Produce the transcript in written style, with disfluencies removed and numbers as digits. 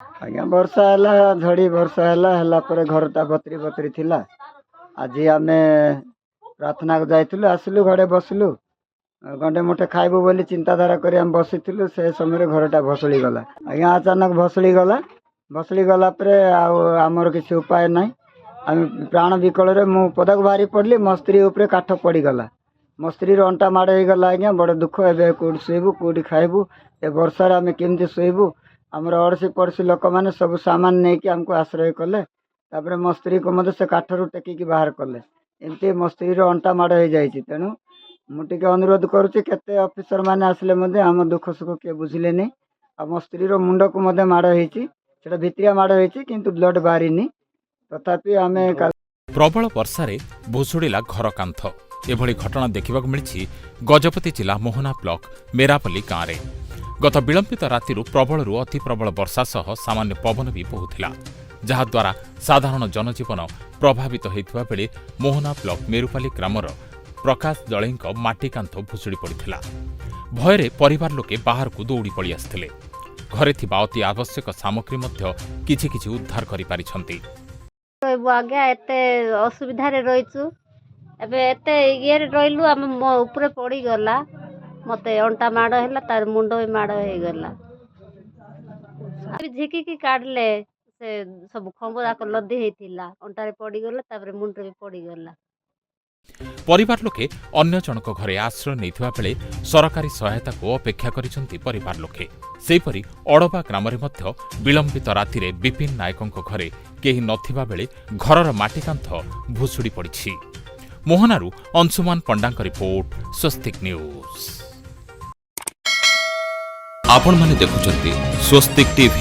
आज्ञा वर्षा है झड़ी वर्षा है घरटा बतरी बतरी थिला। आज आम प्रार्थना को जाइलु आसलु घरे बसलु गंडे मुठे खाइबू बोली चिंताधारा कर बसी से समय घरटा भसड़ी गला। आज्ञा अचानक भसड़ी गला आमर किसी उपाय ना आम प्राण विकल मु पदाक बाहरी पड़ली मो स्त्री उपरे काठ पड़गला मो स्त्री अंटा माड़ हो गला। आज्ञा बड़े दुख ए कौटी शुबू कौटी खाइबू ए वर्षार आम केमती शुबू आमर अड़सी पड़ोसी लोक मैंने सब सामान नहीं आमको आश्रय कले तापर मो स्त्री को मत से काठरू टेकिकी बाहर कले एमती मो स्त्री अंटा माड़ हो जाए। तेणु मुझे अनुरोध करुच्ची केते ऑफिसर मैंने आसिले आम दुख सुख किए बुझिले नहीं आ मो स्त्री मुंड को माड़ होता भित्रिया माड़ होती किंतु ब्लड बाहरी तथापि आम प्रबल वर्षारे भुशुड़िला घर कांथ एभली घटना देखा मिली गजपति जिला मोहना ब्लॉक मेरापल्ली गाँव में। गत विलंबित रातिरु प्रबलरु अति प्रबल वर्षा सह सामान्य पवन भी बहुथिला जहाद्वारा साधारण जनजीवन प्रभावित होइथिबा बेले मोहना ब्लॉक मेरुपाली ग्रामर प्रकाश दलईंक माटी कांथ भुशुड़ी पड़िथिला। भୟରେ परिवार लोके बाहर को दौड़ी पड़ी आसिथिले। घरे थिबा अति आवश्यक सामग्री मध्य किछि किछि उद्धार करि पारिछंती। आज्ञा एते असुविधा रे रहिछु एबे एते ये रहिलु हम मो ऊपर पड़ी गला मते अंटा माड़ हैला तार मुंड भी माड़ हो गला झिकी की काढले से सब खंबो जाक लदी हेतिला अंटारे पड़ी गला तापर मुंड भी पड़ी गला। परिवार लोके अन्य जनक घरे आश्रय नैथिबा बेले सरकारी सहायता को अपेक्षा करिसंती परिवार लोके। सेहिपरि अड़बा ग्राम रे मध्य विलंबित रातिरे विपिन नायकंक घरे केही नथिबा बेले घरर माटी कांथ भुशुड़ी पड़िछि। मोहनारू अंशुमान पंडांक रिपोर्ट स्वस्तिक न्यूज। आपण माने देखुचंती स्वस्तिक टीवी।